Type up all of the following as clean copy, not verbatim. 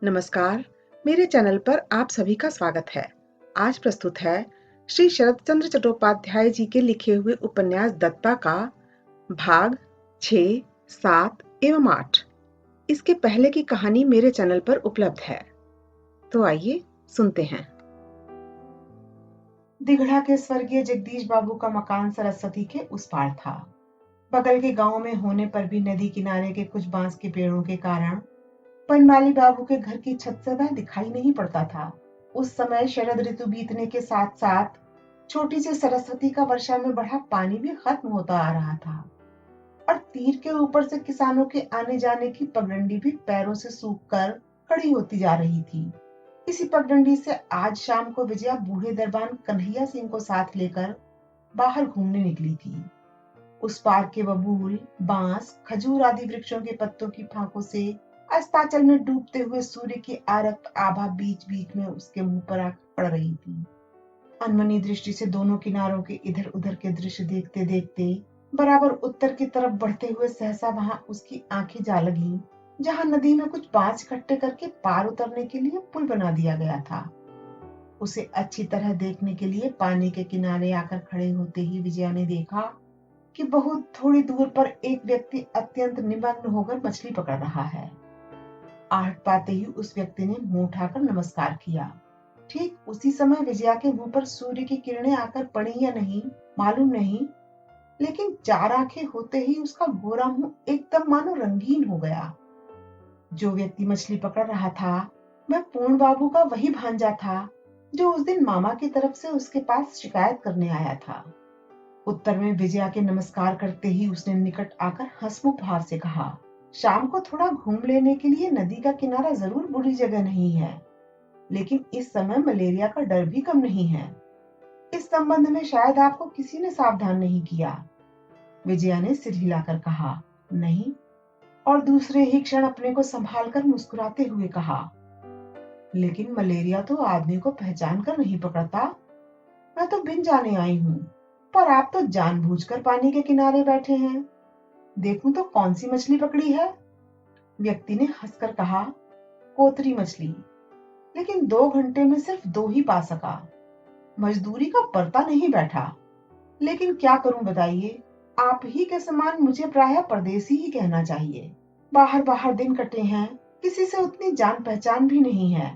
नमस्कार, मेरे चैनल पर आप सभी का स्वागत है। आज प्रस्तुत है श्री शरद चंद्र चट्टोपाध्याय जी के लिखे हुए उपन्यास दत्ता का भाग 6, 7 एवं 8। इसके पहले की कहानी मेरे चैनल पर उपलब्ध है। तो आइए सुनते हैं। दिघड़ा के स्वर्गीय जगदीश बाबू का मकान सरस्वती के उस पार था। बगल के गांव में होने पर भी नदी किनारे के कुछ बांस के पेड़ों के कारण बनमाली बाबू के घर की छत से वह दिखाई नहीं पड़ता था। उस समय शरद ऋतु बीतने के साथ साथ छोटी सी सरस्वती का वर्षा में बढ़ा पानी भी खत्म होता आ रहा था और तीर के ऊपर से किसानों के आने जाने की पगडंडी भी पैरों से सूखकर खड़ी होती जा रही थी। इसी पगडंडी से आज शाम को विजया बूढ़े दरबान कन्हैया सिंह को साथ लेकर बाहर घूमने निकली थी। उस पार के बबूल, बांस, खजूर आदि वृक्षों के पत्तों की फांकों से अस्ताचल में डूबते हुए सूर्य की आरक्त आभा बीच बीच में उसके मुंह पर आकर पड़ रही थी। अनमनी दृष्टि से दोनों किनारों के इधर उधर के दृश्य देखते देखते बराबर उत्तर की तरफ बढ़ते हुए सहसा वहां उसकी आंखें जा लगी, जहां नदी में कुछ बांस इकट्ठे करके पार उतरने के लिए पुल बना दिया गया था। उसे अच्छी तरह देखने के लिए पानी के किनारे आकर खड़े होते ही विजया ने देखा कि बहुत थोड़ी दूर पर एक व्यक्ति अत्यंत निमग्न होकर मछली पकड़ रहा है। आहट पाते ही उस व्यक्ति ने मुंह उठाकर नमस्कार किया। ठीक उसी समय विजया के मुंह पर सूर्य की किरणें आकर पड़ी या नहीं मालूम नहीं, लेकिन चार आंखें होते ही उसका गोरा मुंह एकदम मानो रंगीन हो गया। जो व्यक्ति मछली पकड़ रहा था वह पूर्ण बाबू का वही भांजा था जो उस दिन मामा की तरफ से उसके पास शिकायत करने आया था। उत्तर में विजया के नमस्कार करते ही उसने निकट आकर हंसमुख भाव से कहा, शाम को थोड़ा घूम लेने के लिए नदी का किनारा जरूर बुरी जगह नहीं है, लेकिन इस समय मलेरिया का डर भी कम नहीं है। इस संबंध में शायद आपको किसी ने सावधान नहीं किया। विजया ने सिर हिलाकर कहा, नहीं, और दूसरे ही क्षण अपने को संभाल कर मुस्कुराते हुए कहा, लेकिन मलेरिया तो आदमी को पहचान कर नहीं पकड़ता। मैं तो बिन जाने आई हूँ, पर आप तो जानबूझकर पानी के किनारे बैठे हैं। देखूं तो कौन सी मछली पकड़ी है? व्यक्ति ने हंसकर कहा, कोतरी मछली, लेकिन 2 घंटे में सिर्फ 2 ही पा सका। मजदूरी का परता नहीं बैठा, लेकिन क्या करूं बताइए, आप ही के समान मुझे प्रायः परदेसी ही कहना चाहिए। बाहर बाहर दिन कटे हैं, किसी से उतनी जान पहचान भी नहीं है,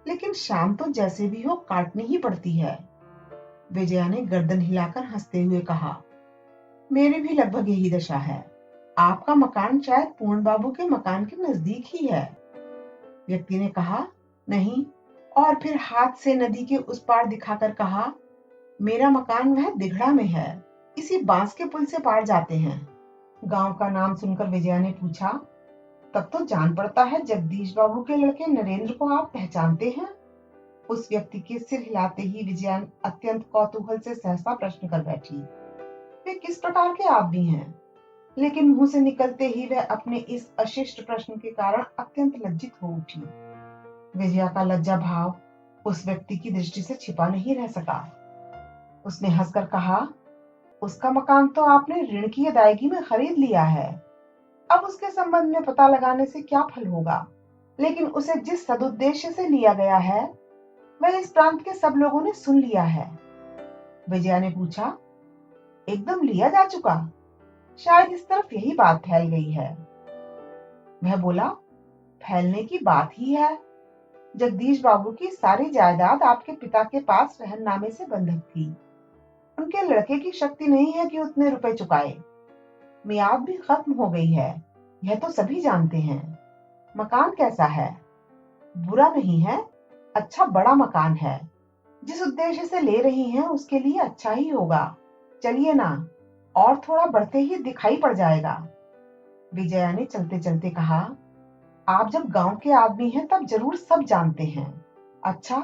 लेकिन शाम तो जैसे भी हो काटनी ही पड़ती है। विजया ने गर्दन हिलाकर हंसते हुए कहा, मेरी भी लगभग यही दशा है। आपका मकान शायद पूर्ण बाबू के मकान के नजदीक ही है। व्यक्ति ने कहा, नहीं, और फिर हाथ से नदी के उस पार दिखाकर कहा, मेरा मकान वह दिघड़ा में है, इसी बांस के पुल से पार जाते हैं। गांव का नाम सुनकर विजया ने पूछा, तब तो जान पड़ता है जगदीश बाबू के लड़के नरेंद्र को आप पहचानते हैं? उस व्यक्ति के सिर हिलाते ही विजया अत्यंत कौतूहल से सहसा प्रश्न कर बैठी, वे किस प्रकार के आदमी हैं? लेकिन मुंह से निकलते ही वह अपने इस अशिष्ट प्रश्न के कारण अत्यंत लज्जित हो उठी। विजया का लज्जा भाव उस व्यक्ति की दृष्टि से छिपा नहीं रह सका। उसने हंसकर कहा, उसका मकान तो आपने ऋण की अदायगी में खरीद लिया है। अब उसके संबंध में पता लगाने से क्या फल होगा, लेकिन उसे जिस सदुद्देश्य से लिया गया है वह इस प्रांत के सब लोगों ने सुन लिया है। विजया ने पूछा, एकदम लिया जा चुका? शायद इस तरफ यही बात फैल गई है। वह बोला, फैलने की बात ही है। जगदीश बाबू की सारी जायदाद आपके पिता के पास रहननामे से बंधक थी। उनके लड़के की शक्ति नहीं है कि उतने रुपए चुकाए। मियाद भी खत्म हो गई है, यह तो सभी जानते हैं। मकान कैसा है? बुरा नहीं है, अच्छा बड़ा मकान है। जिस उद्देश्य से ले रही हैं उसके लिए अच्छा ही होगा। चलिए ना, और थोड़ा बढ़ते ही दिखाई पड़ जाएगा। विजया ने चलते चलते कहा, आप जब गांव के आदमी हैं तब जरूर सब जानते हैं। अच्छा,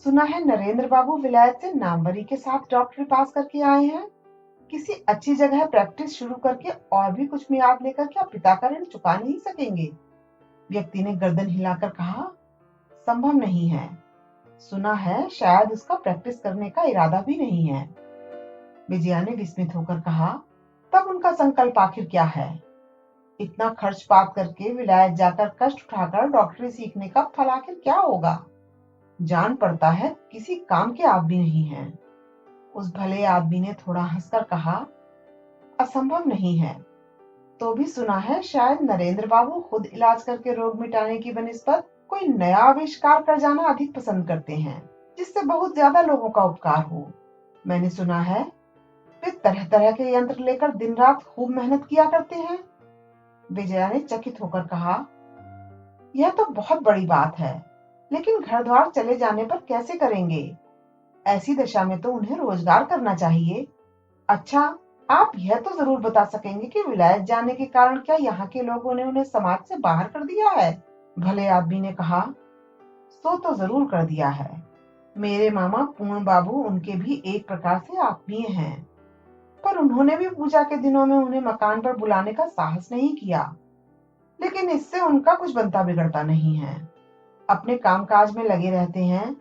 सुना है नरेंद्र बाबू विलायत से नामवरी के साथ डॉक्टरी पास करके आए हैं। किसी अच्छी जगह प्रैक्टिस शुरू करके और भी कुछ मियाद लेकर क्या पिता का ऋण चुका नहीं सकेंगे? व्यक्ति ने गर्दन हिलाकर कहा, संभव नहीं है। सुना है शायद उसका प्रैक्टिस करने का इरादा भी नहीं है। विजया ने विस्मित होकर कहा, तब उनका संकल्प आखिर क्या है? इतना खर्च पात करके विलायत जाकर कष्ट उठाकर डॉक्टरी सीखने का फल आखिर क्या होगा? जान पड़ता है किसी काम के आदमी नहीं है। उस भले आदमी ने थोड़ा हंसकर कहा, असंभव नहीं है। तो भी सुना है शायद नरेंद्र बाबू खुद इलाज करके रोग मिटाने की बनिस्बत कोई नया आविष्कार कर जाना अधिक पसंद करते हैं, जिससे बहुत ज्यादा लोगों का उपकार हो। मैंने सुना है वे तरह तरह के यंत्र लेकर दिन रात खूब मेहनत किया करते हैं। विजया ने चकित होकर कहा, यह तो बहुत बड़ी बात है, लेकिन घर द्वार चले जाने पर कैसे करेंगे? ऐसी दशा में तो उन्हें रोजगार करना चाहिए। अच्छा, आप यह तो जरूर बता सकेंगे कि विलायत जाने के कारण क्या यहाँ के लोगों ने उन्हें समाज से बाहर कर दिया है? भले आदमी ने कहा, सो तो जरूर कर दिया है। मेरे मामा पूर्ण बाबू उनके भी एक प्रकार से आत्मीय हैं, पर उन्होंने भी पूजा के दिनों में उन्हें मकान पर बुलाने का साहस नहीं किया। लेकिन इससे उनका कुछ बनता बिगड़ता नहीं है। अपने कामकाज में लगे रहते हैं,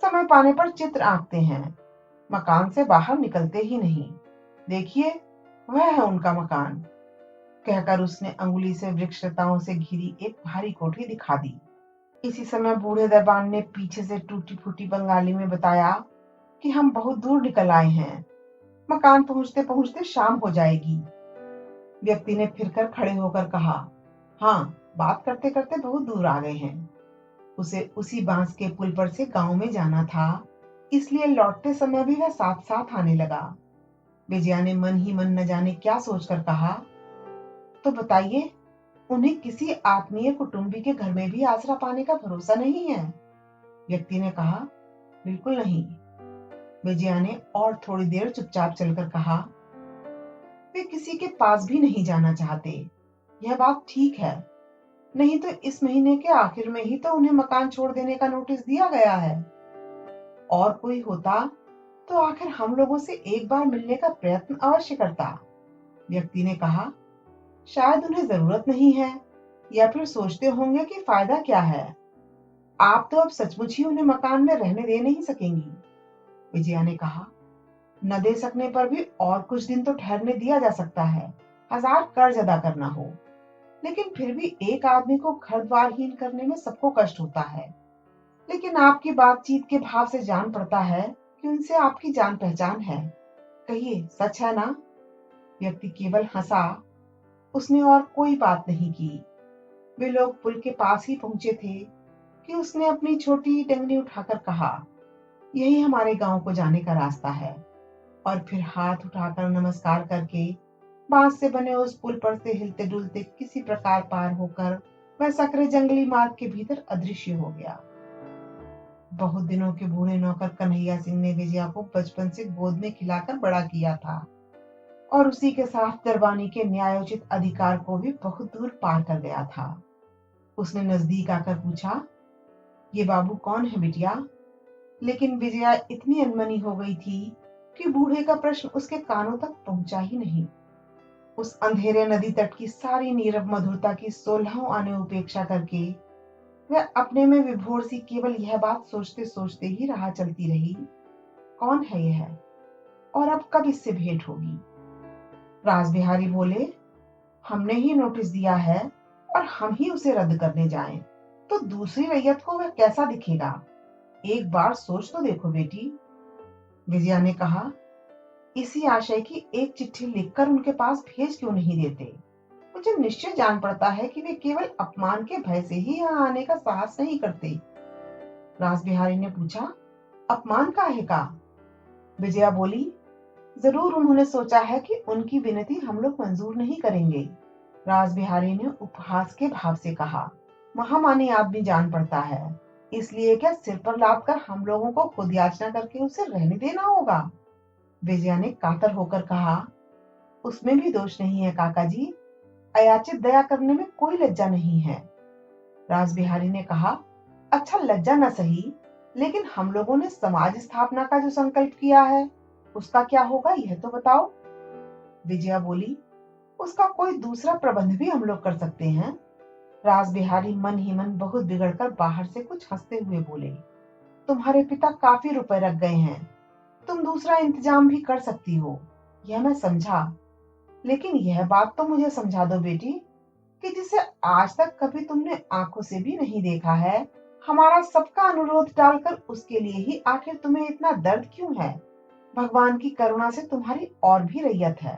समय पाने पर चित्र आंकते हैं, मकान से बाहर निकलते ही नहीं। देखिए, वह है उनका मकान। कहकर उसने अंगुली से वृक्षलताओं से घिरी एक भारी कोठरी दिखा दी। इसी समय बूढ़े दरबान ने पीछे से टूटी फूटी बंगाली में बताया कि हम बहुत दूर निकल आए हैं, मकान पहुंचते पहुंचते शाम हो जाएगी। व्यक्ति ने फिरकर खड़े होकर कहा, हाँ, बात करते करते बहुत दूर आ गए हैं। उसे उसी बांस के पुल पर से गांव में जाना था, इसलिए लौटते समय भी वह साथ साथ आने लगा। विजया ने मन ही मन न जाने क्या सोचकर कहा, तो बताइए, उन्हें किसी आत्मीय कुटुंबी के घर में भी आसरा पाने का भरोसा नहीं है? व्यक्ति ने कहा, बिल्कुल नहीं। विजया ने और थोड़ी देर चुपचाप चलकर कहा, वे किसी के पास भी नहीं जाना चाहते। यह बात ठीक है, नहीं तो इस महीने के आखिर में ही तो उन्हें मकान छोड़ देने का नोटिस दिया गया है। और कोई होता तो आखिर हम लोगों से एक बार मिलने का प्रयत्न अवश्य करता। व्यक्ति ने कहा, शायद उन्हें जरूरत नहीं है, या फिर सोचते होंगे कि फायदा क्या है। आप तो अब सचमुच ही उन्हें मकान में रहने दे नहीं सकेंगी। विजया ने कहा, न दे सकने पर भी और कुछ दिन तो ठहरने दिया जा सकता है, हजार कर्ज अदा करना हो। लेकिन फिर भी एक आदमी को घर द्वारहीन करने में सबको कष्ट होता है। लेकिन आपकी बातचीत के भाव से जान पड़ता है कि उनसे आपकी जान पहचान है। कहिए, सच है ना? व्यक्ति केवल हंसा, उसने और कोई बात नहीं की। वे लोग पुल के पास ही पहुंचे थे कि उसने अपनी छोटी टंगनी उठाकर कहा, यही हमारे गांव को जाने का रास्ता है। और फिर हाथ उठाकर नमस्कार करके बांस से बने उस पुल पर से हिलते डुलते किसी प्रकार पार होकर वह सकरे जंगली मार्ग के भीतर अदृश्य हो गया। बहुत दिनों के बूढ़े नौकर कन्हैया सिंह ने विजया को बचपन से गोद में खिलाकर बड़ा किया था, और उसी के साथ दरबानी के न्यायोचित अधिकार को भी बहुत दूर पार कर गया था। उसने नजदीक आकर पूछा, ये बाबू कौन है बिटिया? लेकिन विजया इतनी अनमनी हो गई थी कि बूढ़े का प्रश्न उसके कानों तक पहुंचा ही नहीं। उस अंधेरे नदी तट की सारी नीरव मधुरता की 16 आने उपेक्षा करके वह अपने में विभोर सी केवल यह बात सोचते सोचते ही राह चलती रही, कौन है यह, और अब कब इससे भेंट होगी? रासबिहारी बोले, हमने ही नोटिस दिया है और हम ही उसे रद्द करने जाएं, तो दूसरी रैयत को वह कैसा दिखेगा? एक बार सोच तो देखो बेटी। विजया ने कहा, इसी आशय की एक चिट्ठी लिखकर उनके पास भेज क्यों नहीं देते? मुझे निश्चय जान पड़ता है कि वे केवल अपमान के भय से ही यहाँ आने का साहस नहीं करते। रासबिहारी ने पूछा, अपमान काहे का? विजया बोली, जरूर उन्होंने सोचा है कि उनकी विनती हम लोग मंजूर नहीं करेंगे। रासबिहारी ने उपहास के भाव से कहा, महामानी आदमी जान पड़ता है, इसलिए क्या सिर पर लाद कर हम लोगों को खुद याचना करके उसे रहने देना होगा? विजया ने कातर होकर कहा, उसमें भी दोष नहीं है काका जी, अयाचित दया करने में कोई लज्जा नहीं है। रासबिहारी ने कहा, अच्छा लज्जा न सही, लेकिन हम लोगों ने समाज स्थापना का जो संकल्प किया है उसका क्या होगा, यह तो बताओ। विजया बोली, उसका कोई दूसरा प्रबंध भी हम लोग कर सकते हैं। रासबिहारी मन ही मन बहुत बिगड़कर बाहर से कुछ हंसते हुए बोले, तुम्हारे पिता काफी रुपए रख गए हैं, तुम दूसरा इंतजाम भी कर सकती हो, यह मैं समझा, लेकिन यह बात तो मुझे समझा दो बेटी, कि जिसे आज तक कभी तुमने आंखों से भी नहीं देखा है। हमारा सबका अनुरोध टालकर उसके लिए ही आखिर तुम्हें इतना दर्द क्यों है? भगवान की करुणा से तुम्हारी और भी रैयत है,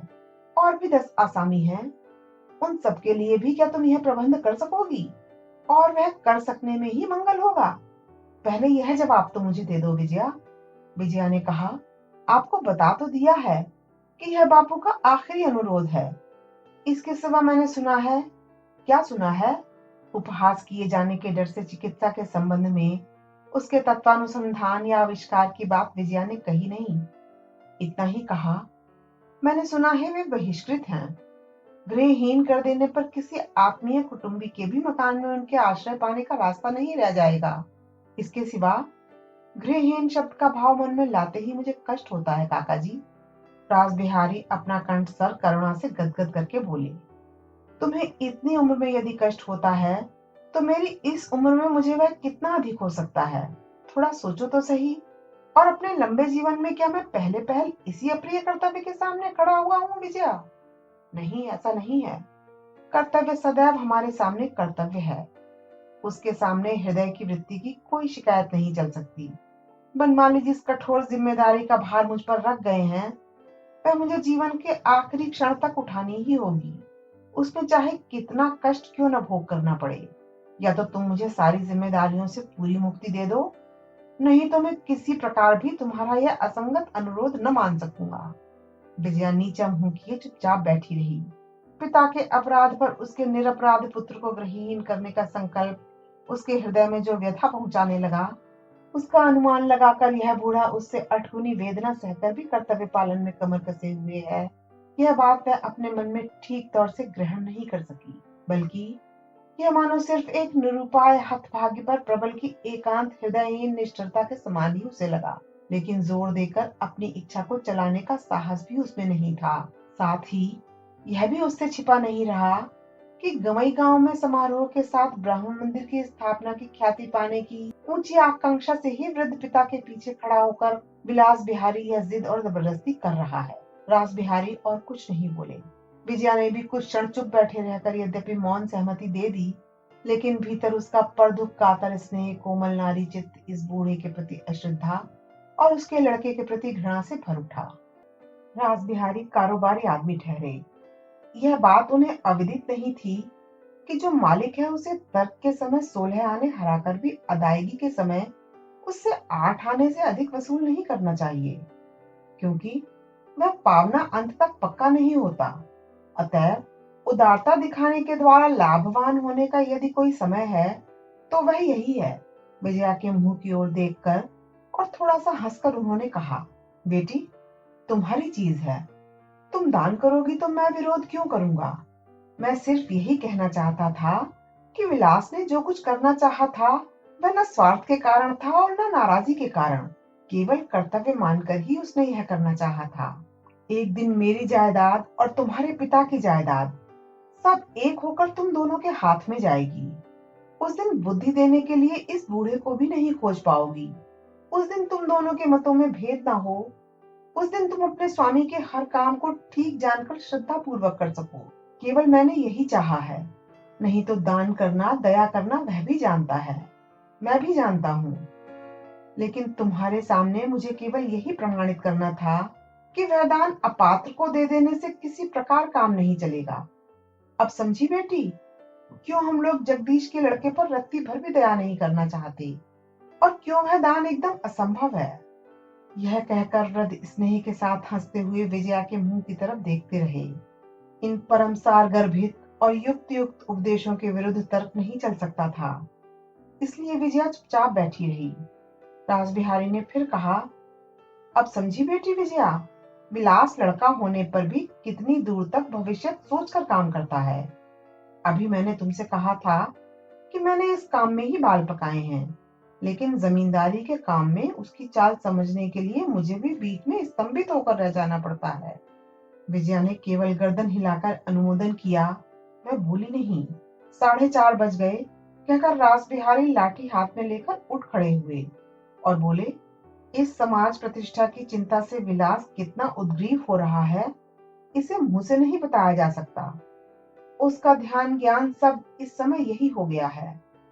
और भी 10 आसामी हैं। उन सबके लिए भी क्या तुम यह प्रबंध कर सकोगी? और वह कर सकने में ही मंगल होगा। पहले यह जवाब तो मुझे दे दो विजया। विजया ने कहा, आपको बता तो दिया है कि यह बापू का आखिरी अनुरोध है। इसके सिवा मैंने सुना है। क्या सुना है? उपहास किए जाने के डर से चिकित्सा के संबंध में उसके तत्वानुसंधान या आविष्कार की बात विजया ने कही नहीं। इतना ही कहा, मैंने सुना है वे बहिष्कृत हैं। गृहहीन कर देने पर किसी आत्मीय कुटुंबी के भी मकान में उनके आश्रय पाने का रास्ता नहीं रह जाएगा। इसके सिवा गृहहीन शब्द का भाव मन में लाते ही मुझे कष्ट होता है काका जी। राज बिहारी अपना कंठ सर करुणा से गदगद करके बोले, तुम्हें इतनी उम्र में यदि कष्ट होता है तो मेरी इस उम्र में मुझे वह कितना अधिक हो सकता है? थोड़ा सोचो तो सही। और अपने लंबे जीवन में क्या मैं पहले पहल इसी अप्रिय कर्तव्य के सामने खड़ा हुआ हूँ विजया? नहीं, ऐसा नहीं है। कर्तव्य सदैव हमारे सामने कर्तव्य है। उसके सामने हृदय की वृत्ति की कोई शिकायत नहीं चल सकती। बनमाली जिस कठोर जिम्मेदारी का भार मुझ पर रख गए हैं, वह मुझे जीवन के आखिरी क्षण तक उठानी ही होगी। उसमें चाहे कितना कष्ट क्यों न भोग करना पड़े। या तो तुम मुझे सारी जिम्मेदारियों से पूरी मुक्ति दे दो, नहीं तो मैं किसी प्रकार भी तुम्हारा यह असंगत अनुरोध न मान सकूंगा। विजया नीचा मुंह किए चुपचाप बैठी रही। पिता के अपराध पर उसके निरपराध पुत्र को गृहहीन करने का संकल्प उसके हृदय में जो व्यथा पहुंचाने लगा, उसका अनुमान लगाकर यह बूढ़ा उससे अठगुनी वेदना सहकर भी कर्तव्य पालन में कमर कसे हुए है, यह बात वह अपने मन में ठीक तौर से ग्रहण नहीं कर सकी। बल्कि यह मानो सिर्फ एक निरुपाय हतभाग्य पर प्रबल की एकांत हृदयहीन निष्ठुरता के समान ही उसे लगा। लेकिन जोर देकर अपनी इच्छा को चलाने का साहस भी उसमें नहीं था। साथ ही यह भी उससे छिपा नहीं रहा कि गवई गांव में समारोह के साथ ब्राह्मण मंदिर की स्थापना की ख्याति पाने की ऊंची आकांक्षा से ही वृद्ध पिता के पीछे खड़ा होकर विलास बिहारी यह जिद और जबरदस्ती कर रहा है। रास बिहारी और कुछ नहीं बोले। विजया ने भी कुछ क्षण चुप बैठे रहकर यद्यपि मौन सहमति दे दी, लेकिन भीतर उसका परदुख कातर स्नेह कोमल नारी चित्त इस बूढ़े के प्रति अश्रद्धा और उसके लड़के के प्रति घृणा से भर उठा। रास बिहारी कारोबारी आदमी ठहरे। यह बात उन्हें अविदित नहीं थी कि जो मालिक है उसे तर्क के समय 16 आने हराकर भी अदायगी के समय उससे 8 आने से अधिक वसूल नहीं करना चाहिए, क्योंकि वह पावना अंत तक पक्का नहीं होता। अतएव उदारता दिखाने के द्वारा लाभवान होने का यदि कोई समय है तो वह यही है। विजया के मुंह की ओर देखकर और थोड़ा सा हंसकर उन्होंने कहा, बेटी तुम्हारी चीज है, तुम दान करोगी तो मैं विरोध क्यों करूंगा। मैं सिर्फ यही कहना चाहता था कि विलास ने जो कुछ करना चाहा था वह न स्वार्थ के कारण था और न नाराजगी के कारण, केवल कर्तव्य मानकर ही उसने यह करना चाहा था। एक दिन मेरी जायदाद और तुम्हारे पिता की जायदाद सब एक होकर तुम दोनों के हाथ में जाएगी। उस दिन बुद्धि देने के लिए इस बूढ़े को भी नहीं खोज पाओगी। उस दिन तुम दोनों के मतों में भेद ना हो। उस दिन तुम अपने स्वामी के हर काम को ठीक जानकर श्रद्धा पूर्वक कर सको। केवल मैंने यही चाहा है। नहीं तो दान करना दया करना वह भी जानता है, मैं भी जानता हूँ। लेकिन तुम्हारे सामने मुझे केवल यही प्रमाणित करना था कि वह दान अपात्र को दे देने से किसी प्रकार काम नहीं चलेगा। अब समझी बेटी, क्यों हम लोग जगदीश के लड़के पर रत्ती भर भी दया नहीं करना चाहते और क्यों वह दान एकदम असंभव है। यह कहकर वृद्ध स्नेह के साथ हंसते हुए विजया के मुंह की तरफ देखते रहे। इन परम सार गर्भित और युक्त युक्त उपदेशों के विरुद्ध तर्क नहीं चल सकता था, इसलिए विजया चुपचाप बैठी रही। रासबिहारी ने फिर कहा, अब समझी बेटी विजया, विलास लड़का होने पर भी कितनी दूर तक भविष्य सोचकर काम करता है। अभी मैंने तुमसे कहा था कि मैंने इस काम में ही बाल पकाए हैं, लेकिन जमींदारी के काम में उसकी चाल समझने के लिए मुझे भी बीच में स्तंभित होकर रह जाना पड़ता है। विजया ने केवल गर्दन हिलाकर अनुमोदन किया, मैं भूली नहीं। 4:30 बज गए कहकर रासबिहारी लाठी हाथ में लेकर उठ खड़े हुए और बोले, इस समाज प्रतिष्ठा की चिंता से विलास कितना उद्ग्रीव हो रहा है, इसे मुंह से नहीं बताया जा सकता। उसका ध्यान ज्ञान सब इस समय यही हो गया है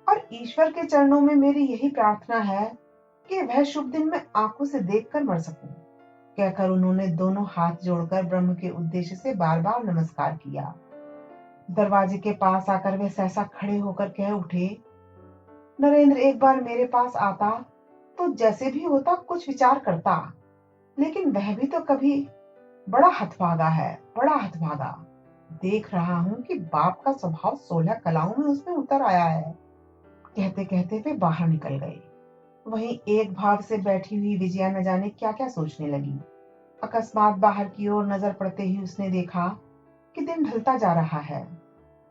और ईश्वर के चरणों में मेरी यही प्रार्थना है कि वह शुभ दिन मैं आंखों से देखकर मर सकूं। कहकर उन्होंने दोनों हाथ जोड़कर ब्रह्म के उद्देश्य से बार बार नमस्कार किया। दरवाजे के पास आकर वे सहसा खड़े होकर कह उठे, नरेंद्र एक बार मेरे पास आता तो जैसे भी होता कुछ विचार करता, लेकिन वह भी तो कभी बड़ा हठभागा है, बड़ा हठभागा। देख रहा हूं कि बाप का स्वभाव 16 कलाओं में उसमें उतर आया है। कहते कहते वे बाहर निकल गए। वहीं एक भाव से बैठी हुई विजया न जाने क्या क्या सोचने लगी। अकस्मात बाहर की ओर नजर पड़ते ही उसने देखा कि दिन ढलता जा रहा है।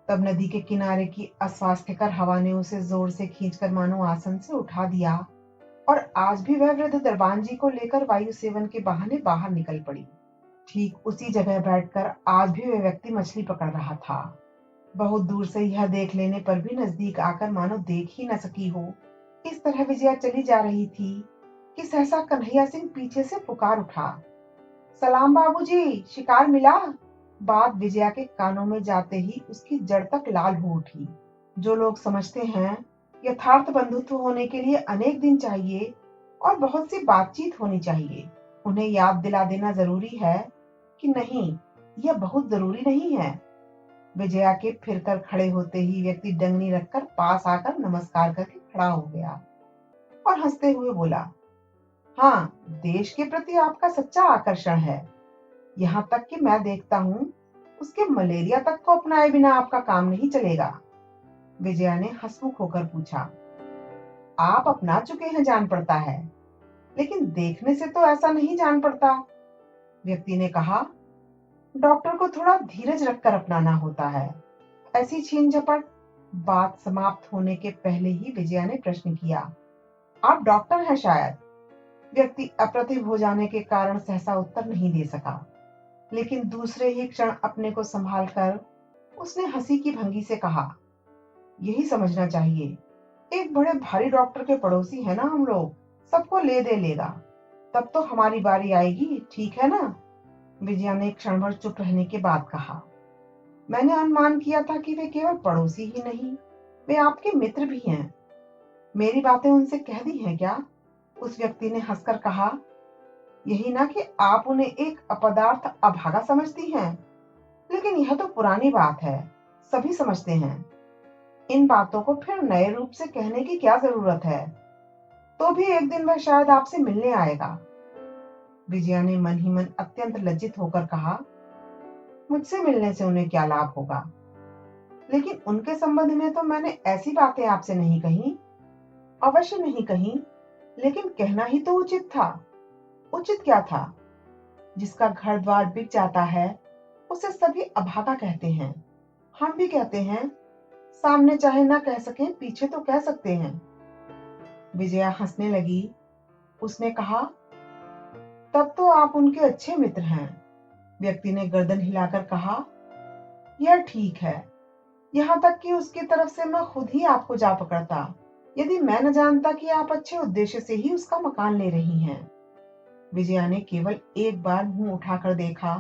तब नदी के किनारे की अस्वास्थ्यकर हवा ने उसे जोर से खींचकर मानो आसन से उठा दिया और आज भी वह वृद्ध दरबान जी को लेकर वायु सेवन के बहाने बाहर निकल पड़ी। ठीक उसी जगह बैठकर आज भी वह व्यक्ति मछली पकड़ रहा था। बहुत दूर से यह देख लेने पर भी नजदीक आकर मानो देख ही न सकी हो, इस तरह विजया चली जा रही थी कि सहसा कन्हैया सिंह पीछे से पुकार उठा, सलाम बाबूजी, शिकार मिला। बात विजया के कानों में जाते ही उसकी जड़ तक लाल हो उठी। जो लोग समझते हैं यथार्थ बंधुत्व होने के लिए अनेक दिन चाहिए और बहुत सी बातचीत होनी चाहिए, उन्हें याद दिला देना जरूरी है कि नहीं, यह बहुत जरूरी नहीं है। विजया के फिरकर खड़े होते ही व्यक्ति डंगनी रखकर पास आकर नमस्कार करके खड़ा हो गया और हंसते हुए बोला, हाँ, देश के प्रति आपका सच्चा आकर्षण है। यहाँ तक कि मैं देखता हूँ उसके मलेरिया तक को अपनाए बिना आपका काम नहीं चलेगा। विजया ने हंसमुख होकर पूछा, आप अपना चुके हैं जान पड़ता है, लेकिन देखने से तो ऐसा नहीं जान पड़ता। व्यक्ति ने कहा, डॉक्टर को थोड़ा धीरज रखकर अपनाना होता है, ऐसी छीन झपट। बात समाप्त होने के पहले ही विजया ने प्रश्न किया, आप डॉक्टर हैं शायद? व्यक्ति अप्रतिभ हो जाने के कारण सहसा उत्तर नहीं दे सका, लेकिन दूसरे ही क्षण अपने को संभाल कर उसने हंसी की भंगी से कहा, यही समझना चाहिए, एक बड़े भारी डॉक्टर के पड़ोसी है ना हम लोग, सबको ले दे लेगा, तब तो हमारी बारी आएगी, ठीक है ना? विजया ने क्षण भर चुप रहने के बाद कहा, मैंने अनुमान किया था कि वे केवल पड़ोसी ही नहीं, वे आपके मित्र भी हैं। मेरी बातें उनसे कह दी हैं क्या? उस व्यक्ति ने हंसकर कहा, यही ना कि आप उन्हें एक अपदार्थ अभागा समझती हैं, लेकिन यह तो पुरानी बात है, सभी समझते हैं। इन बातों को फिर नए रूप से कहने की क्या जरूरत है? तो भी एक दिन वह शायद आपसे मिलने आएगा। विजया ने मन ही मन अत्यंत लज्जित होकर कहा, मुझसे मिलने से उन्हें क्या लाभ होगा? लेकिन उनके संबंध में तो मैंने ऐसी बातें आपसे नहीं कही। अवश्य नहीं कही, लेकिन कहना ही तो उचित था। उचित क्या था? जिसका घर द्वार बिक जाता है उसे सभी अभागा कहते हैं, हम भी कहते हैं, सामने चाहे ना कह सकें, पीछे तो कह सकते हैं। विजया हंसने लगी। उसने कहा, तब तो आप उनके अच्छे मित्र हैं। व्यक्ति ने गर्दन हिलाकर कहा, यह ठीक है, यहाँ तक कि उसकी तरफ से मैं खुद ही आपको जा पकड़ता, यदि मैं न जानता कि आप अच्छे उद्देश्य से ही उसका मकान ले रही हैं। विजया ने केवल एक बार मुंह उठाकर देखा,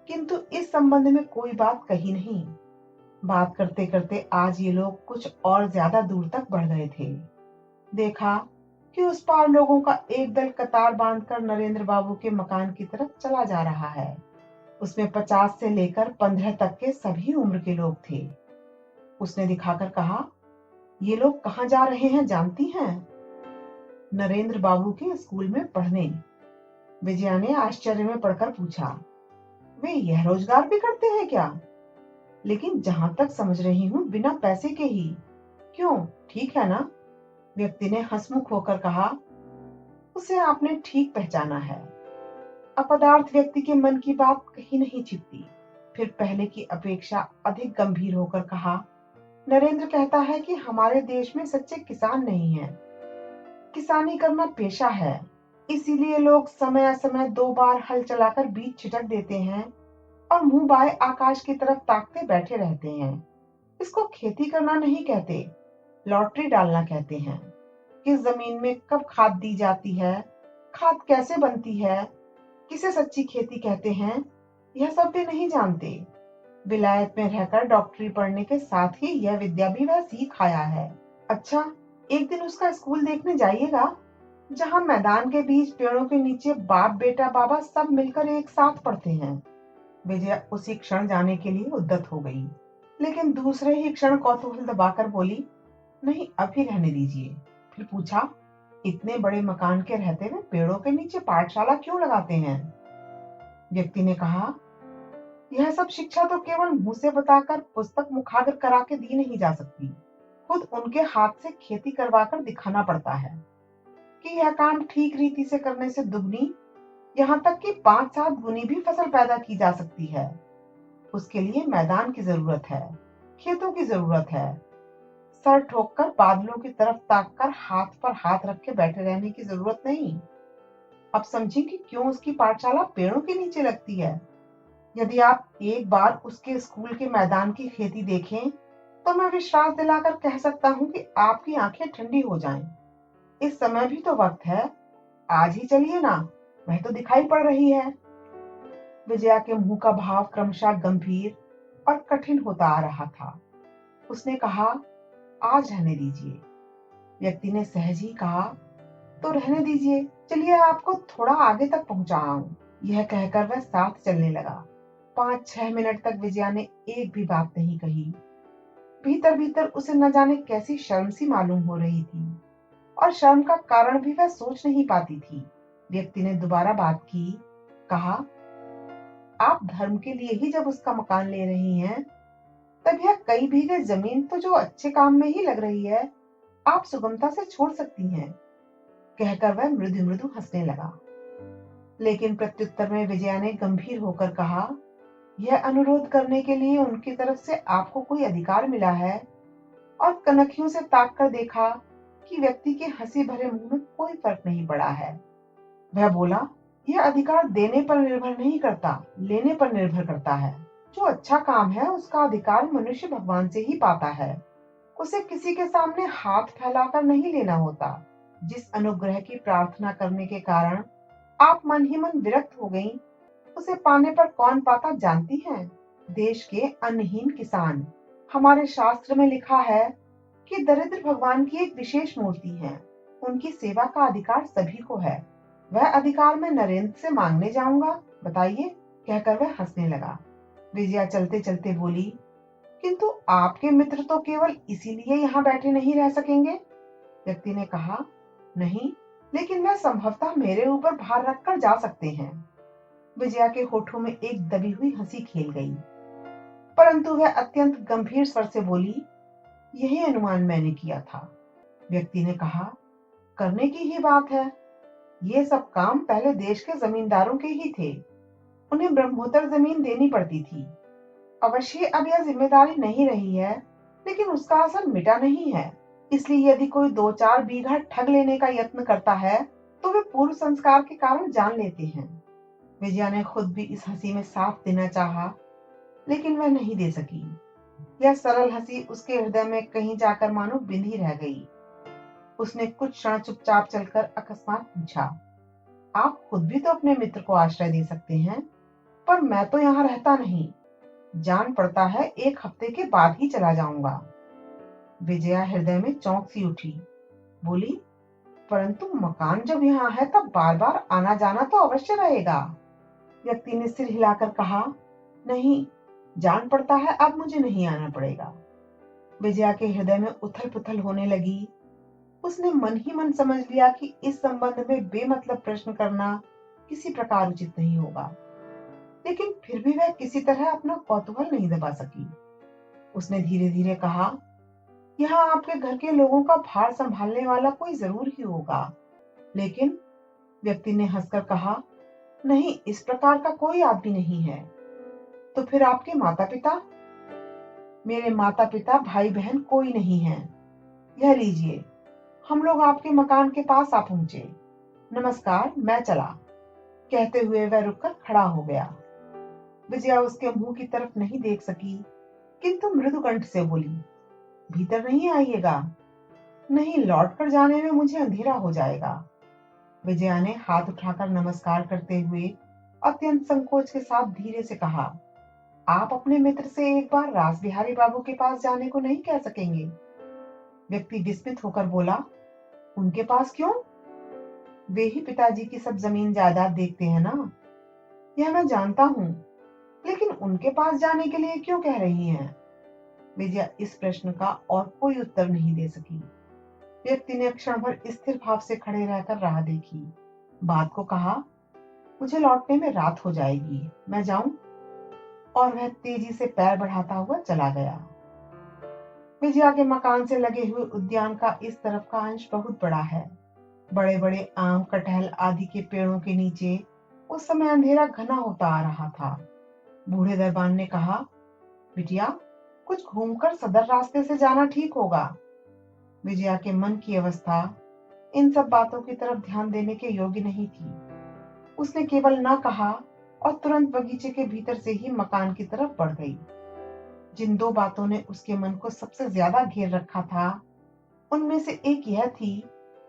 किंतु इस संबंध में कोई बात कही नहीं। बात करते करते आज ये लोग कुछ और ज्यादा दूर तक बढ़ गए थे। देखा कि उस पार लोगों का एक दल कतार बांधकर नरेंद्र बाबू के मकान की तरफ चला जा रहा है। उसमें 50 से लेकर 15 तक के सभी उम्र के लोग थे। उसने दिखाकर कहा, ये लोग कहाँ जा रहे हैं जानती हैं? नरेंद्र बाबू के स्कूल में पढ़ने। विजया ने आश्चर्य में पढ़कर पूछा, वे यह रोजगार भी करते हैं क्या? लेकिन जहां तक समझ रही हूँ बिना पैसे के ही। क्यों, ठीक है ना? व्यक्ति ने हंसमुख होकर कहा, उसे आपने ठीक पहचाना है। अपदार्थ व्यक्ति के मन की बात कहीं नहीं छिपती। फिर पहले की अपेक्षा अधिक गंभीर होकर कहा, नरेंद्र कहता है कि हमारे देश में सच्चे किसान नहीं हैं। किसानी करना पेशा है, इसीलिए लोग समय असमय 2 बार हल चलाकर बीज छिटक देते हैं और मुंह बाएं आकाश की तरफ ताकते बैठे रहते हैं। इसको खेती करना नहीं कहते, लॉटरी डालना कहते हैं। किस जमीन में कब खाद दी जाती है, खाद कैसे बनती है, किसे सच्ची खेती कहते हैं, यह सब वे नहीं जानते। विलायत में रहकर डॉक्टरी पढ़ने के साथ ही यह विद्या भी वह सीख आया है। अच्छा, एक दिन उसका स्कूल देखने जाइएगा, जहाँ मैदान के बीच पेड़ों के नीचे बाप बेटा बाबा सब मिलकर एक साथ पढ़ते हैं। विजया उसी क्षण जाने के लिए उद्यत हो गई, लेकिन दूसरे ही क्षण कौतूहल दबाकर बोली, नहीं अभी रहने दीजिए। फिर पूछा, इतने बड़े मकान के रहते हुए पेड़ों के नीचे पाठशाला क्यों लगाते हैं? व्यक्ति ने कहा, यह सब शिक्षा तो केवल मुंह से बताकर पुस्तक मुखाग्र करा के दी नहीं जा सकती। खुद उनके हाथ से खेती करवाकर दिखाना पड़ता है कि यह काम ठीक रीति से करने से दुगनी, यहाँ तक कि 5-7 गुनी भी फसल पैदा की जा सकती है। उसके लिए मैदान की जरूरत है, खेतों की जरूरत है। सर ठोककर बादलों की तरफ ताककर हाथ पर हाथ रख के बैठे रहने की जरूरत नहीं। अब समझी कि क्यों उसकी पाठशाला पेड़ों के नीचे लगती है। यदि आप एक बार उसके स्कूल के मैदान की खेती देखें, तो मैं विश्वास दिलाकर कह सकता हूँ कि आपकी आंखें ठंडी हो जाएं। इस समय भी तो वक्त है, आज ही चलिए ना, वह तो दिखाई पड़ रही है। विजया के मुंह का भाव क्रमशः गंभीर और कठिन होता आ रहा था। उसने कहा, आज रहने दीजिए। व्यक्ति ने सहज ही कहा, तो रहने दीजिए, चलिए आपको थोड़ा आगे तक पहुंचाऊं। यह कहकर वह साथ चलने लगा। 5-6 मिनट तक विजया ने एक भी बात नहीं कही। भीतर भीतर उसे न जाने कैसी शर्म सी मालूम हो रही थी, और शर्म का कारण भी वह सोच नहीं पाती थी। व्यक्ति ने दोबारा बात की, कहा, आप धर्म के लिए ही जब उसका मकान ले रही हैं, तब यह कई बीघे जमीन तो जो अच्छे काम में ही लग रही है, आप सुगमता से छोड़ सकती हैं। कहकर वह मृदु मृदु हंसने लगा। लेकिन प्रत्युत्तर में विजया ने गंभीर होकर कहा, यह अनुरोध करने के लिए उनकी तरफ से आपको कोई अधिकार मिला है? और कनखियों से ताक कर देखा कि व्यक्ति के हंसी भरे मुंह में कोई फर्क नहीं पड़ा है। वह बोला, यह अधिकार देने पर निर्भर नहीं करता, लेने पर निर्भर करता है। जो अच्छा काम है उसका अधिकार मनुष्य भगवान से ही पाता है। उसे किसी के सामने हाथ फैलाकर नहीं लेना होता। जिस अनुग्रह की प्रार्थना करने के कारण आप मन ही मन विरक्त हो गईं, उसे पाने पर कौन पाता जानती हैं? देश के अन्नहीन किसान। हमारे शास्त्र में लिखा है कि दरिद्र भगवान की एक विशेष मूर्ति है। उनकी सेवा का अधिकार सभी को है। वह अधिकार मैं नरेंद्र से मांगने जाऊंगा, बताइए? कहकर वह हंसने लगा। विजया चलते चलते बोली, किंतु आपके मित्र तो केवल इसीलिए यहाँ बैठे नहीं रह सकेंगे। व्यक्ति ने कहा, नहीं, लेकिन वह संभवतः मेरे ऊपर भार रखकर जा सकते हैं। विजया के होठों में एक दबी हुई हंसी खेल गई, परंतु वह अत्यंत गंभीर स्वर से बोली, यही अनुमान मैंने किया था। व्यक्ति ने कहा, करने की ही बात है। ये सब काम पहले देश के जमींदारों के ही थे। उन्हें ब्रह्मोत्तर जमीन देनी पड़ती थी। अवश्य अब यह जिम्मेदारी नहीं रही है, लेकिन उसका असर मिटा नहीं है। इसलिए यदि कोई 2-4 बीघा ठग लेने का यत्न करता है, तो वे पूर्व संस्कार के कारण जान लेते हैं। विजया ने खुद भी इस हंसी में साथ देना चाहा, लेकिन वह नहीं दे सकी। यह सरल हंसी उसके हृदय में कहीं जाकर मानो बिंधी रह गई। उसने कुछ क्षण चुपचाप चलकर अकस्मात पूछा, आप खुद भी तो अपने मित्र को आश्रय दे सकते हैं, पर मैं तो यहाँ रहता नहीं। जान पड़ता है 1 हफ्ते के बाद ही चला जाऊंगा। विजया हृदय में चौंक सी उठी। बोली, परंतु मकान जब यहाँ है तब बार बार आना जाना तो अवश्य रहेगा। व्यक्ति ने सिर हिलाकर कहा, नहीं, जान पड़ता है अब मुझे नहीं आना पड़ेगा। विजया के हृदय में उथल पुथल होने लगी। उसने मन ही मन समझ लिया कि इस संबंध में बेमतलब प्रश्न करना किसी प्रकार उचित नहीं होगा, लेकिन फिर भी वह किसी तरह अपना कौतूहल नहीं दबा सकी। उसने धीरे धीरे कहा, यहाँ आपके घर के लोगों का भार संभालने वाला कोई जरूर ही होगा। लेकिन व्यक्ति ने हंसकर कहा, नहीं, इस प्रकार का कोई आदमी नहीं है। तो फिर आपके माता पिता? मेरे माता पिता भाई बहन कोई नहीं है। यह लीजिए, हम लोग आपके मकान के पास आ पहुंचे। नमस्कार, मैं चला। कहते हुए वह रुककर खड़ा हो गया। विजया उसके मुंह की तरफ नहीं देख सकी, किंतु मृदु कंठ से बोली, भीतर नहीं आइएगा। नहीं, लौट कर जाने में मुझे अंधेरा हो जाएगा। विजया ने हाथ उठाकर नमस्कार करते हुए अत्यंत संकोच के साथ धीरे से कहा, आप अपने मित्र से एक बार रास बिहारी बाबू के पास जाने को नहीं कह सकेंगे? व्यक्ति विस्मित होकर बोला, उनके पास क्यों? वे ही पिताजी की सब जमीन जायदाद देखते हैं ना। यह मैं जानता हूँ, लेकिन उनके पास जाने के लिए क्यों कह रही हैं? विजया इस प्रश्न का और कोई उत्तर नहीं दे सकी। व्यक्ति ने क्षण भर स्थिर भाव से खड़े रहकर राह देखी, बाद को कहा, मुझे लौटने में रात हो जाएगी, मैं जाऊं? और वह तेजी से पैर बढ़ाता हुआ चला गया। विजया के मकान से लगे हुए उद्यान का इस तरफ का अंश बहुत बड़ा है। बड़े बड़े आम, कटहल आदि के पेड़ों के नीचे उस समय अंधेरा घना होता आ रहा था। बूढ़े दरबान ने कहा, बिटिया, कुछ घूमकर सदर रास्ते से जाना ठीक होगा। विजया के मन की अवस्था इन सब बातों की तरफ ध्यान देने के योग्य नहीं थी। उसने केवल ना कहा और तुरंत बगीचे के भीतर से ही मकान की तरफ बढ़ गई। जिन दो बातों ने उसके मन को सबसे ज्यादा घेर रखा था, उनमें से एक यह थी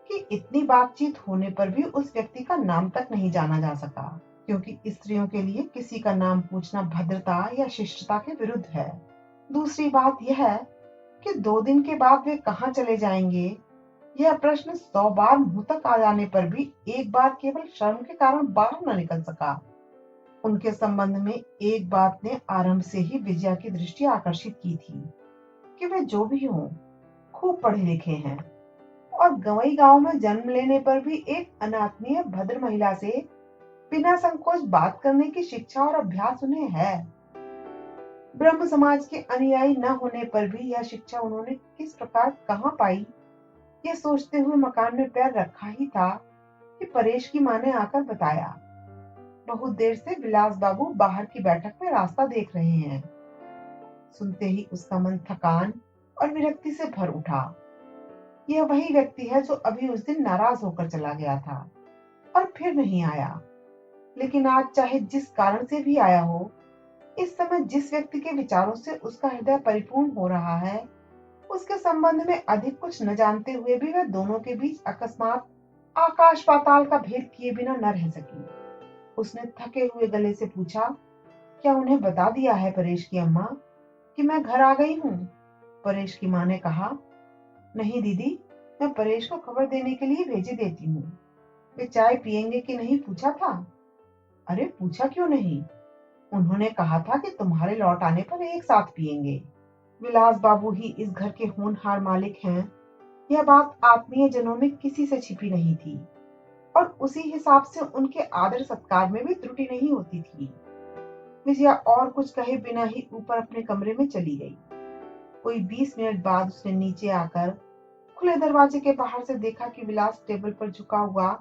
कि इतनी बातचीत होने पर भी उस व्यक्ति का नाम तक नहीं जाना जा सका, क्योंकि स्त्रियों के लिए किसी का नाम पूछना भद्रता या शिष्टता के विरुद्ध है। दूसरी बात यह है कि 2 दिन के बाद वे कहाँ चले जाएंगे, यह प्रश्न 100 बार मुंह तक आ जाने पर भी एक बार केवल शर्म के कारण बाहर न निकल सका। उनके संबंध में एक बात ने आरंभ से ही विजया की दृष्टि आकर्षित की थी कि वे जो भी हों, खूब पढ़े लिखे हैं और गवई गांव में जन्म लेने पर भी एक अनात्मीय भद्र महिला से बिना संकोच बात करने की शिक्षा और अभ्यास उन्हें है। ब्रह्म समाज के अनुयायी न होने पर भी यह शिक्षा उन्होंने किस प्रकार कहाँ पाई, यह सोचते हुए मकान में पैर रखा ही था कि परेश की माँ ने आकर बताया, बहुत देर से विलास बाबू बाहर की बैठक में रास्ता देख रहे हैं। सुनते ही उसका मन थकान और विरक्ति से भर उठा। यह वही व्यक्ति है जो अभी उस दिन नाराज होकर चला गया था और फिर नहीं आया, लेकिन आज चाहे जिस कारण से भी आया हो, इस समय जिस व्यक्ति के विचारों से उसका हृदय परिपूर्ण हो रहा है, उसके संबंध में अधिक कुछ न जानते हुए भी वह दोनों के बीच अकस्मात आकाश पाताल का भेद किए बिना न रह सकी। उसने थके हुए गले से पूछा, क्या उन्हें बता दिया है परेश की अम्मा कि मैं घर आ गई हूँ? परेश की माँ ने कहा, नहीं दीदी, मैं परेश को खबर देने के लिए भेजे देती हूँ। वे चाय पियेंगे कि नहीं पूछा था? अरे पूछा क्यों नहीं, उन्होंने कहा था कि तुम्हारे लौट आने पर एक साथ पियेंगे। विलास बाबू ही इस घर के होनहार मालिक हैं, यह बात आत्मीय जनों में किसी से छिपी नहीं थी और उसी हिसाब से उनके आदर सत्कार में भी त्रुटि नहीं होती थी। विजया और कुछ कहे बिना ही ऊपर अपने कमरे में चली गई। कोई 20 मिनट बाद उसने नीचे आकर खुले दरवाजे के बाहर से देखा कि विलास टेबल पर झुका हुआ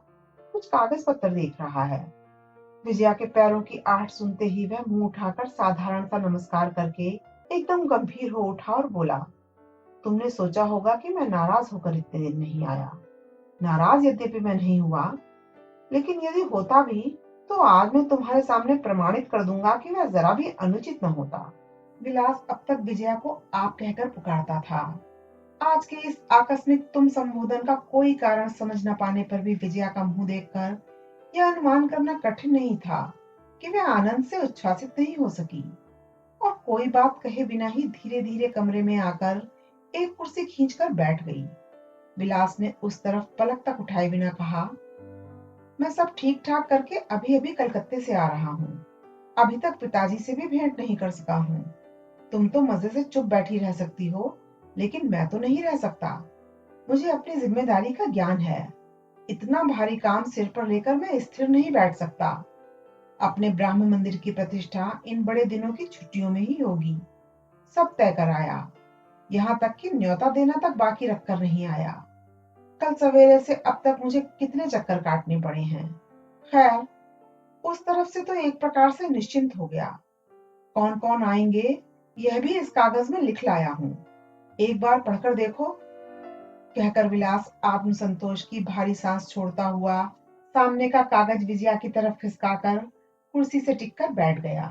कुछ कागज पत्र देख रहा है। विजया के पैरों की आहट सुनते ही वह मुंह उठाकर साधारण सा नमस्कार करके एकदम गंभीर हो उठा और बोला, तुमने सोचा होगा कि मैं नाराज होकर इतने दिन नहीं आया। नाराज यद्यपि मैं नहीं हुआ, लेकिन यदि होता भी तो आज मैं तुम्हारे सामने प्रमाणित कर दूंगा कि वह जरा भी अनुचित न होता। विलास अब तक विजया को आप कहकर पुकारता था। आज के इस आकस्मिक तुम संबोधन का कोई कारण समझ न पाने पर भी विजया का मुंह देखकर यह अनुमान करना कठिन नहीं था कि वह आनंद से उच्छ्वासित नहीं हो सकी और कोई बात कहे बिना ही धीरे धीरे कमरे में आकर एक कुर्सी खींचकर बैठ गई। विलास ने उस तरफ पलक तक उठाए बिना कहा, मैं सब ठीक ठाक करके अभी अभी कलकत्ते से आ रहा हूँ। अभी तक पिताजी से भी भेंट नहीं कर सका हूँ। तुम तो मजे से चुप बैठी रह सकती हो, लेकिन मैं तो नहीं रह सकता। मुझे अपनी जिम्मेदारी का ज्ञान है। इतना भारी काम सिर पर लेकर मैं स्थिर नहीं बैठ सकता। अपने ब्राह्म मंदिर की प्रतिष्ठा इन बड़े दिनों की छुट्टियों में ही होगी। सब तय कर आया, यहाँ तक कि न्योता देना तक बाकी रखकर नहीं आया। कल सवेरे से अब तक मुझे कितने चक्कर काटने पड़े हैं। खैर, उस तरफ से तो एक प्रकार से निश्चिंत हो गया। कौन कौन आएंगे यह भी इस कागज में लिख लाया हूँ, एक बार पढ़कर देखो। कहकर विलास आत्मसंतोष की भारी सांस छोड़ता हुआ सामने का कागज विजया की तरफ खिसकाकर कुर्सी से टिककर बैठ गया।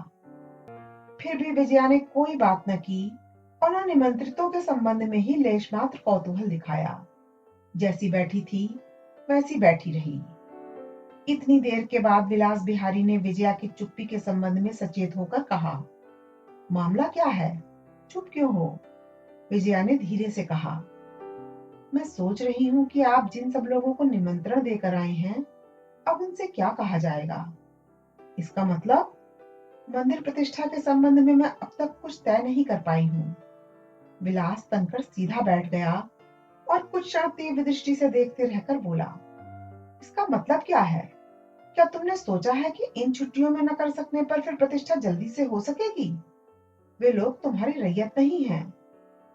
फिर भी विजया ने कोई बात न की और न निमंत्रितों के संबंध में ही लेश मात्र कौतूहल दिखाया। जैसी बैठी थी वैसी बैठी रही। इतनी देर के बाद विलास बिहारी ने विजया की चुप्पी के संबंध में सचेत होकर कहा, मामला क्या है? चुप क्यों हो? विजया ने धीरे से कहा। मैं सोच रही हूँ कि आप जिन सब लोगों को निमंत्रण देकर आए हैं, अब उनसे क्या कहा जाएगा? इसका मतलब मंदिर प्रतिष्ठा के संबंध में मैं अब तक कुछ तय नहीं कर पाई हूँ। विलास तनकर सीधा बैठ गया और कुछ क्षण तीव्र दृष्टि से देखते रहकर बोला, इसका मतलब क्या है? क्या तुमने सोचा है कि इन छुट्टियों में न कर सकने पर फिर प्रतिष्ठा जल्दी से हो सकेगी? वे लोग तुम्हारी रैयत नहीं हैं,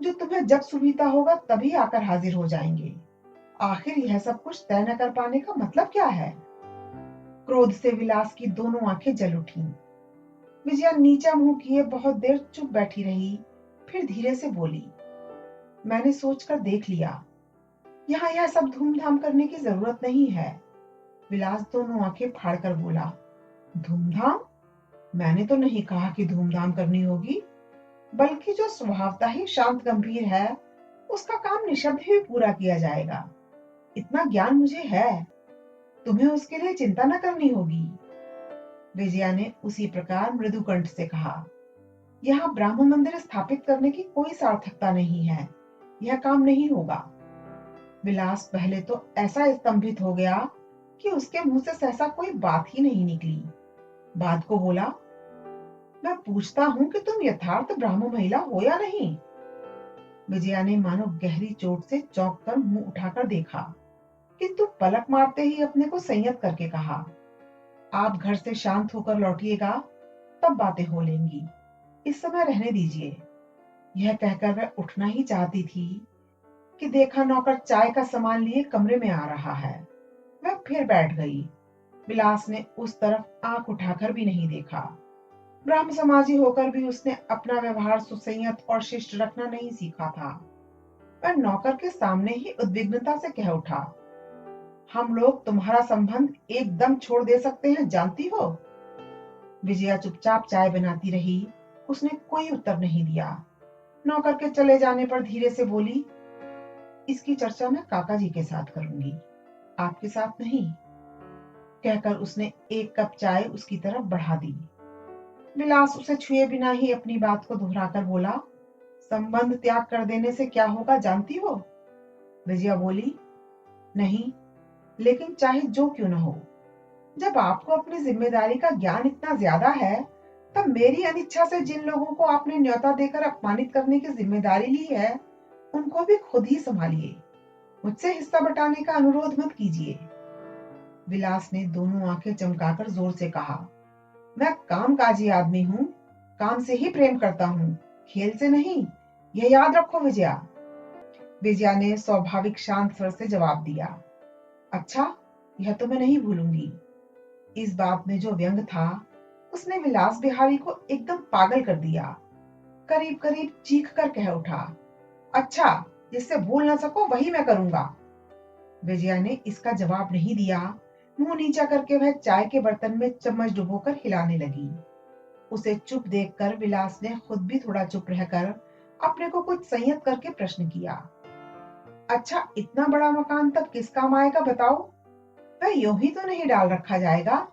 जो तुम्हें जब सुविधा होगा तभी आकर हाजिर हो जाएंगे। आखिर यह सब कुछ तय न कर पाने का मतलब क्या है? क्रोध से विलास की दोनों आंखें जल उठी। विजया नीचा मुंह किए बहुत देर चुप बैठी रही, फिर धीरे से बोली, मैंने सोचकर देख लिया, यहाँ यह सब धूमधाम करने की जरूरत नहीं है। विलास दोनों आंखें फाड़कर बोला, धूमधाम? मैंने तो नहीं कहा कि धूमधाम करनी होगी, बल्कि जो स्वभावतः ही शांत गंभीर है, उसका काम निशब्द ही पूरा किया जाएगा। इतना ज्ञान मुझे है, तुम्हें उसके लिए चिंता न करनी होगी। विजया ने उसी प्रकार मृदु कंठ से कहा, यहाँ ब्राह्म मंदिर स्थापित करने की कोई सार्थकता नहीं है, यह काम नहीं होगा। विलास पहले तो ऐसा स्तंभित हो गया कि उसके मुंह से सहसा कोई बात ही नहीं निकली। बाद को बोला, मैं पूछता हूँ कि तुम यथार्थ ब्राह्म महिला हो या नहीं? विजया ने मानो गहरी चोट से चौंक कर मुंह उठाकर देखा, किंतु पलक मारते ही अपने को संयत करके कहा, आप घर से शांत होकर लौटिएगा, तब बातें हो लेंगी। इस समय रहने दीजिए। यह कहकर वह उठना ही चाहती थी कि देखा नौकर चाय का सामान लिए कमरे में आ रहा है। वह फिर बैठ गई। विलास ने उस तरफ आंख उठाकर भी नहीं देखा। ब्राह्म समाजी होकर भी उसने अपना व्यवहार सुसंयत और शिष्ट रखना नहीं सीखा था। वह नौकर के सामने ही उद्विग्नता से कह उठा, हम लोग तुम्हारा संबंध एकदम छोड़ दे सकते हैं, जानती हो? विजया चुपचाप चाय बनाती रही। उसने कोई उत्तर नहीं दिया। नौकर के चले जाने पर धीरे से बोली, इसकी चर्चा मैं काका जी के साथ करूंगी, आपके साथ नहीं। कहकर उसने एक कप चाय उसकी तरफ बढ़ा दी। विलास उसे छुए बिना ही अपनी बात को दोहराकर बोला, संबंध त्याग कर देने से क्या होगा जानती हो? विजया बोली, नहीं, लेकिन चाहे जो क्यों न हो, जब आपको अपनी जिम्मेदारी का ज्ञान इतना ज्यादा है, तब मेरी अनिच्छा से जिन लोगों को आपने न्योता देकर अपमानित करने की जिम्मेदारी ली है, उनको भी खुद ही संभालिए। मुझसे हिस्सा बटाने का अनुरोध मत कीजिए। विलास ने दोनों आंखें चमकाकर जोर से कहा, मैं कामकाजी आदमी हूँ, काम से ही प्रेम करता हूँ, खेल से नहीं, यह याद रखो विजया। विजया ने स्वाभाविक शांत स्वर से जवाब दिया, अच्छा, यह तो मैं नहीं भूलूंगी। इस बात में जो व्यंग था, उसने विलास बिहारी को एकदम पागल कर दिया। करीब करीब चीख कर कह उठा, अच्छा, जिससे भूल ना सको वही मैं करूंगा। विजया ने इसका जवाब नहीं दिया। मुंह नीचा करके वह चाय के बर्तन में चम्मच डुबोकर हिलाने लगी। उसे चुप देखकर विलास ने खुद भी थोड़ा चुप रहकर अपने को कुछ संयत करके प्रश्न किया, अच्छा, इतना बड़ा मकान तब किस काम आएगा बताओ? वह यूं ही तो नहीं डाल रखा जाएगा।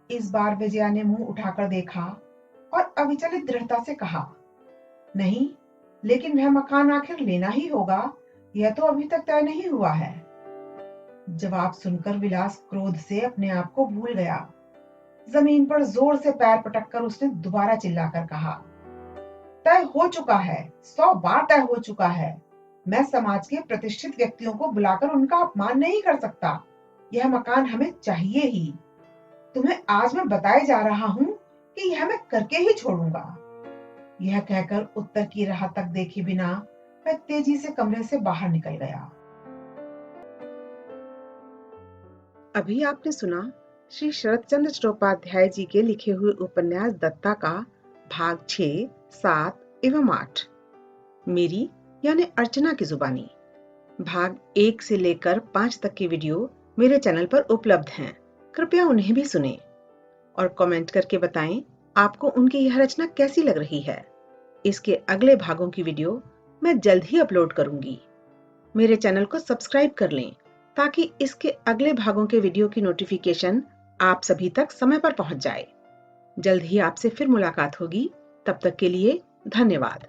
इस बार विजया ने मुंह उठाकर देखा और अविचलित दृढ़ता से कहा, नहीं, लेकिन वह मकान आखिर लेना ही होगा, यह तो अभी तक तय नहीं हुआ है। जवाब सुनकर विलास क्रोध से अपने आप को भूल गया। जमीन पर जोर से पैर पटककर उसने दोबारा चिल्लाकर कहा, तय हो चुका है, 100 बार तय हो चुका है। मैं समाज के प्रतिष्ठित व्यक्तियों को बुलाकर उनका अपमान नहीं कर सकता। यह मकान हमें चाहिए ही। तुम्हें आज मैं बताए जा रहा हूं कि यह मैं करके ही छोड़ूंगा। यह कहकर उत्तर की राह तक देखे बिना वह तेजी से कमरे से बाहर निकल गया। अभी आपने सुना श्री शरद चंद्र चट्टोपाध्याय जी के लिखे हुए उपन्यास दत्ता का भाग 6, 7 एवं 8 मेरी यानी अर्चना की जुबानी। भाग 1 से लेकर 5 तक के वीडियो मेरे चैनल पर उपलब्ध हैं, कृपया उन्हें भी सुनें और कमेंट करके बताएं आपको उनकी यह रचना कैसी लग रही है। इसके अगले भागों की वीडियो मैं जल्द ही अपलोड करूंगी। मेरे चैनल को सब्सक्राइब कर लें ताकि इसके अगले भागों के वीडियो की नोटिफिकेशन आप सभी तक समय पर पहुंच जाए। जल्द ही आपसे फिर मुलाकात होगी। तब तक के लिए धन्यवाद।